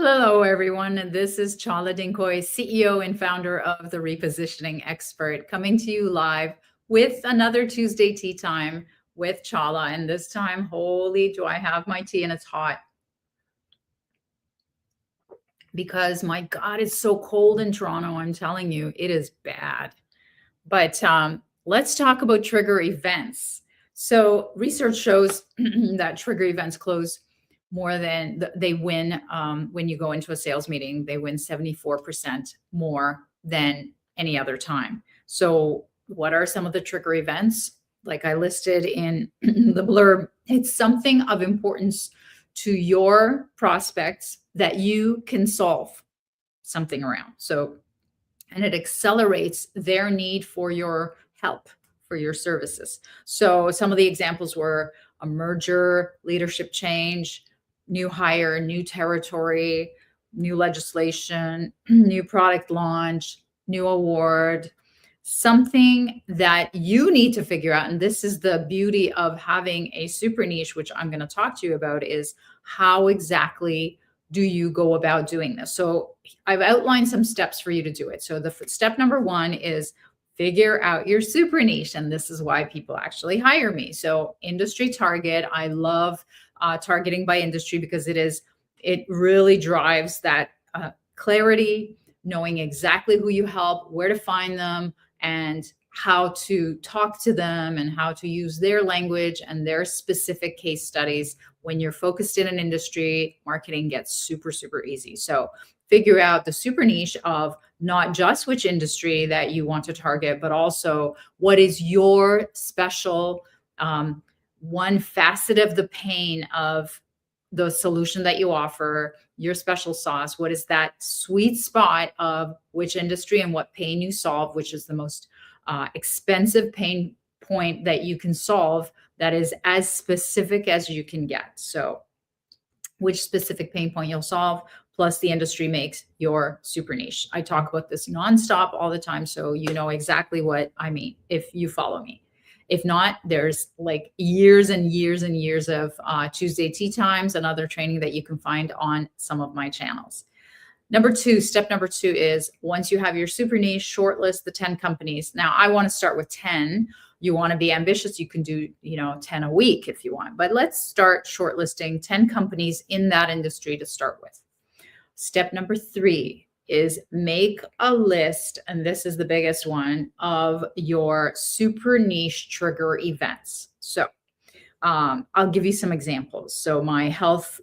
Hello, everyone. This is Chala Dinkoy, CEO and founder of The Repositioning Expert, coming to you live with another Tuesday tea time with Chala. And this time, holy, do I have my tea and it's hot because my God, it's so cold in Toronto. I'm telling you, it is bad. But let's talk about trigger events. So research shows that trigger events close more than they win when you go into a sales meeting. They win 74% more than any other time. So what are some of the trigger events? Like I listed in the blurb, it's something of importance to your prospects that you can solve something around. So and it accelerates their need for your help, for your services. So some of the examples were a merger, leadership change, new hire, new territory, new legislation, new product launch, new award, something that you need to figure out. And this is the beauty of having a super niche, which I'm going to talk to you about, is how exactly do you go about doing this? So I've outlined some steps for you to do it. So the step number one is figure out your super niche. And this is why people actually hire me. So industry target, I love targeting by industry because it really drives that clarity, knowing exactly who you help, where to find them, and how to talk to them and how to use their language and their specific case studies. When you're focused in an industry, marketing gets super, super easy. So figure out the super niche of not just which industry that you want to target, but also what is your special one facet of the pain of the solution that you offer, your special sauce. What is that sweet spot of which industry and what pain you solve, which is the most expensive pain point that you can solve that is as specific as you can get. So which specific pain point you'll solve, plus the industry makes your super niche. I talk about this nonstop all the time, so you know exactly what I mean if you follow me. If not, there's like years and years and years of Tuesday tea times and other training that you can find on some of my channels. Step number two is once you have your super niche, shortlist the 10 companies. Now I want to start with 10. You want to be ambitious, you can do, 10 a week if you want, but let's start shortlisting 10 companies in that industry to start with. Step number three is make a list, and this is the biggest one, of your super niche trigger events. So I'll give you some examples. So my health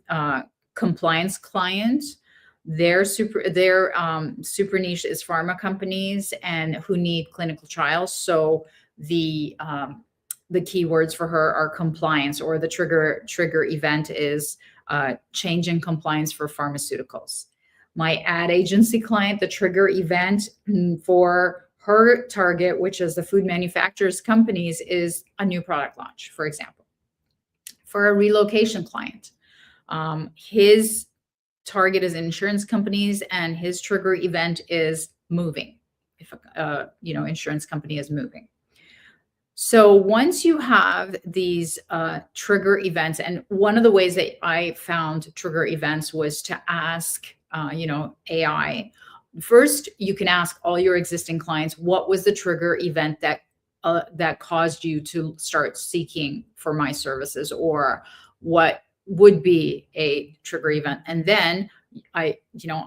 compliance client, their super niche is pharma companies and who need clinical trials. So the keywords for her are compliance, or the trigger event is change in compliance for pharmaceuticals. My ad agency client, the trigger event for her target, which is the food manufacturers companies, is a new product launch, for example. For a relocation client, his target is insurance companies and his trigger event is moving. If insurance company is moving. So once you have these trigger events, and one of the ways that I found trigger events was to ask, AI. First, you can ask all your existing clients, what was the trigger event that caused you to start seeking for my services, or what would be a trigger event? And then I,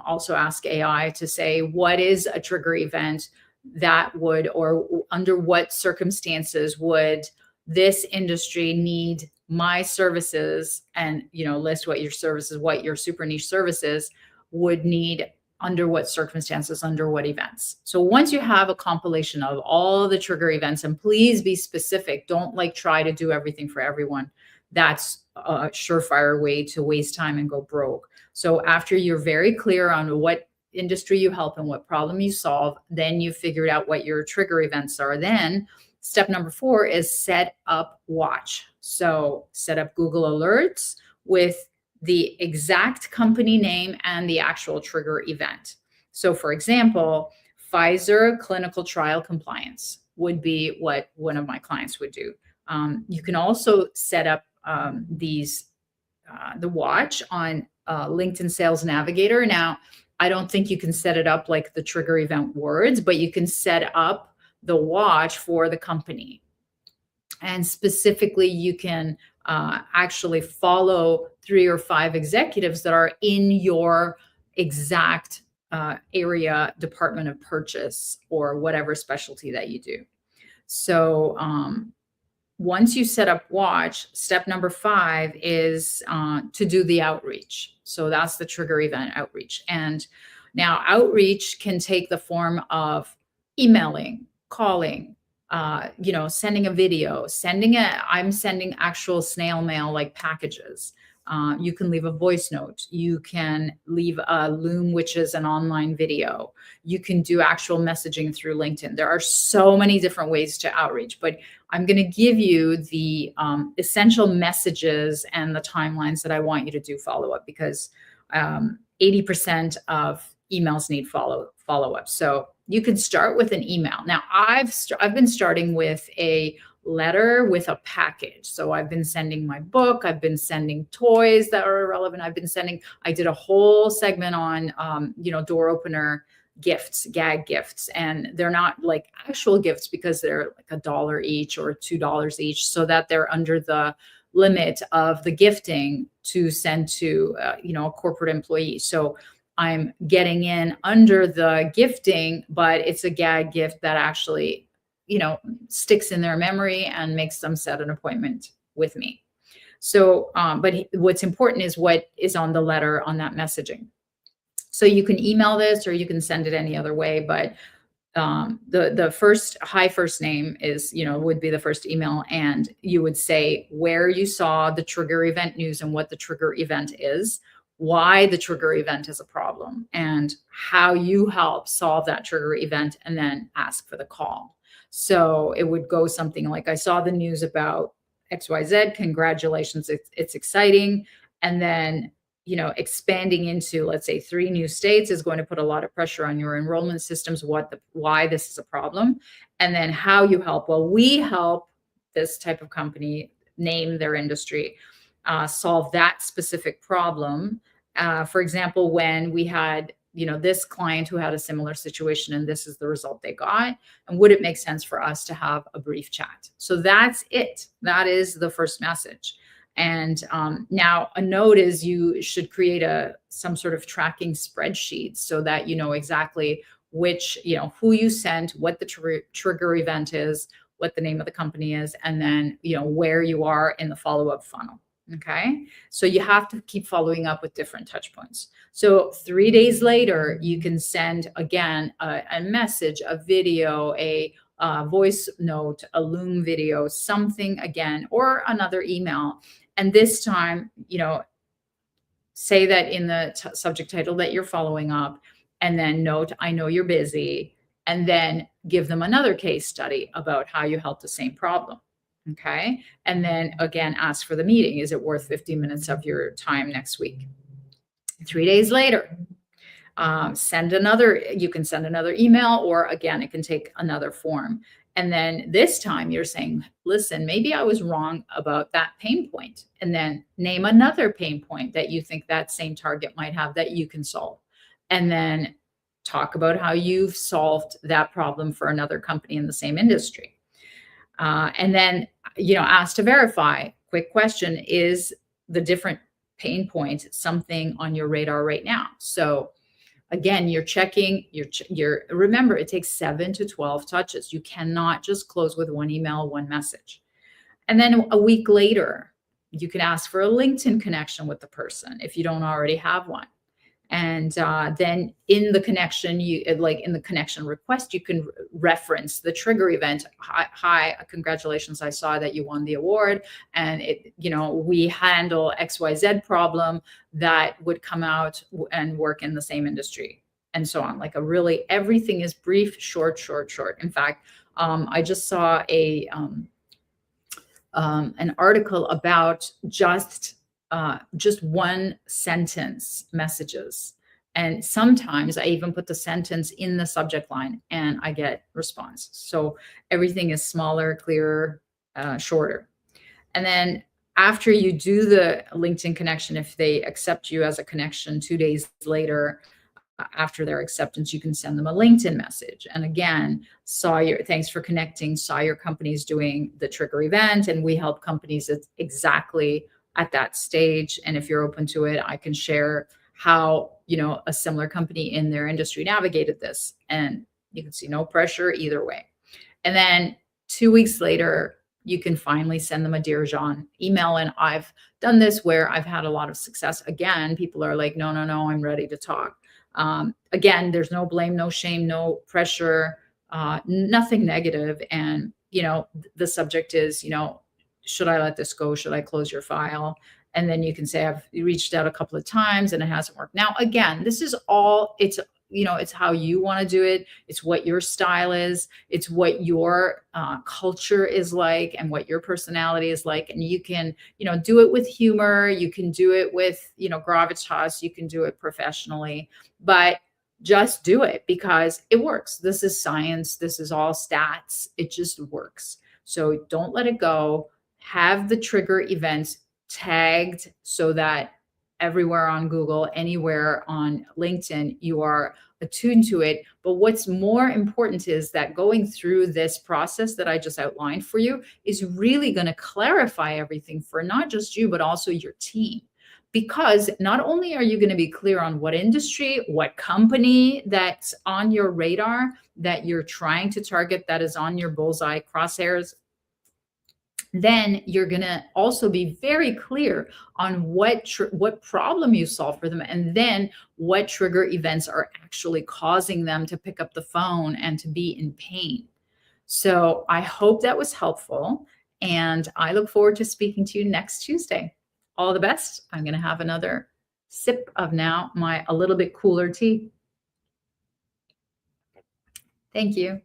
also ask AI to say, what is a trigger event that would, or under what circumstances would this industry need my services, and list what your super niche services would need, under what circumstances, under what events. So once you have a compilation of all the trigger events, and please be specific, don't try to do everything for everyone. That's a surefire way to waste time and go broke. So after you're very clear on what industry you help and what problem you solve, then you figured out what your trigger events are. Then step number 4 is set up watch. So set up Google Alerts with the exact company name and the actual trigger event. So for example, Pfizer clinical trial compliance would be what one of my clients would do. You can also set up these the watch on LinkedIn Sales Navigator. Now, I don't think you can set it up like the trigger event words, but you can set up the watch for the company. And specifically, you can actually follow 3 or 5 executives that are in your exact area, department of purchase, or whatever specialty that you do. So once you set up watch, step number 5 is to do the outreach. So that's the trigger event outreach. And now outreach can take the form of emailing, calling, sending a video, I'm sending actual snail mail like packages. You can leave a voice note. You can leave a Loom, which is an online video. You can do actual messaging through LinkedIn. There are so many different ways to outreach, but I'm going to give you the essential messages and the timelines that I want you to do follow up, because 80% of emails need follow up. So you could start with an email. Now, I've been starting with a letter with a package. So I've been sending my book. I've been sending toys that are irrelevant. I did a whole segment on, door opener gifts, gag gifts, and they're not like actual gifts because they're like $1 each or $2 each, so that they're under the limit of the gifting to send to, a corporate employee. So I'm getting in under the gifting, but it's a gag gift that actually, sticks in their memory and makes them set an appointment with me. So, but what's important is what is on the letter on that messaging. So you can email this or you can send it any other way, but the first name is, would be the first email, and you would say where you saw the trigger event news and what the trigger event is, why the trigger event is a problem, and how you help solve that trigger event, and then ask for the call. So it would go something like, I saw the news about XYZ, congratulations, it's exciting. And then, expanding into, let's say, 3 new states is going to put a lot of pressure on your enrollment systems, why this is a problem, and then how you help. Well, we help this type of company, name their industry, solve that specific problem. For example, when we had, this client who had a similar situation, and this is the result they got, and would it make sense for us to have a brief chat? So that's it. That is the first message. And now a note is you should create some sort of tracking spreadsheet so that you know exactly which, who you sent, what the trigger event is, what the name of the company is, and then, where you are in the follow-up funnel. Okay. So you have to keep following up with different touch points. So 3 days later, you can send again a message, a video, a voice note, a Loom video, something again, or another email. And this time, say that in the subject title that you're following up, and then note, I know you're busy, and then give them another case study about how you helped the same problem. Okay. And then again, ask for the meeting. Is it worth 15 minutes of your time next week? 3 days later, you can send another email, or again, it can take another form. And then this time you're saying, listen, maybe I was wrong about that pain point. And then name another pain point that you think that same target might have that you can solve. And then talk about how you've solved that problem for another company in the same industry. And then, ask to verify. Quick question, is the different pain point something on your radar right now? So again, you're checking, remember, it takes 7 to 12 touches. You cannot just close with one email, one message. And then a week later, you can ask for a LinkedIn connection with the person if you don't already have one. And then in the connection, in the connection request, you can reference the trigger event. Hi, congratulations, I saw that you won the award, and we handle XYZ problem that would come out and work in the same industry, and so on. Everything is brief, short. In fact, I just saw an article about just one sentence messages. And sometimes I even put the sentence in the subject line and I get response. So everything is smaller, clearer, shorter. And then After you do the LinkedIn connection, if they accept you as a connection 2 days later, after their acceptance, you can send them a LinkedIn message. And again, thanks for connecting, saw your company's doing the trigger event, and we help companies exactly at that stage. And if you're open to it, I can share how, a similar company in their industry navigated this. And you can see no pressure either way. And then 2 weeks later, you can finally send them a Dear John email. And I've done this where I've had a lot of success. Again, people are like, no, no, no, I'm ready to talk. Again, there's no blame, no shame, no pressure, nothing negative. And, the subject is, should I let this go? Should I close your file? And then you can say, I've reached out a couple of times and it hasn't worked. Now, again, this is all, it's how you want to do it. It's what your style is. It's what your culture is like and what your personality is like. And you can, do it with humor. You can do it with, gravitas. You can do it professionally, but just do it because it works. This is science. This is all stats. It just works. So don't let it go. Have the trigger events tagged so that everywhere on Google, anywhere on LinkedIn, you are attuned to it. But what's more important is that going through this process that I just outlined for you is really going to clarify everything for not just you, but also your team. Because not only are you going to be clear on what industry, what company that's on your radar that you're trying to target, that is on your bullseye crosshairs, then you're going to also be very clear on what problem you solve for them, and then what trigger events are actually causing them to pick up the phone and to be in pain. So I hope that was helpful, and I look forward to speaking to you next Tuesday. All the best. I'm going to have another sip of now my a little bit cooler tea. Thank you.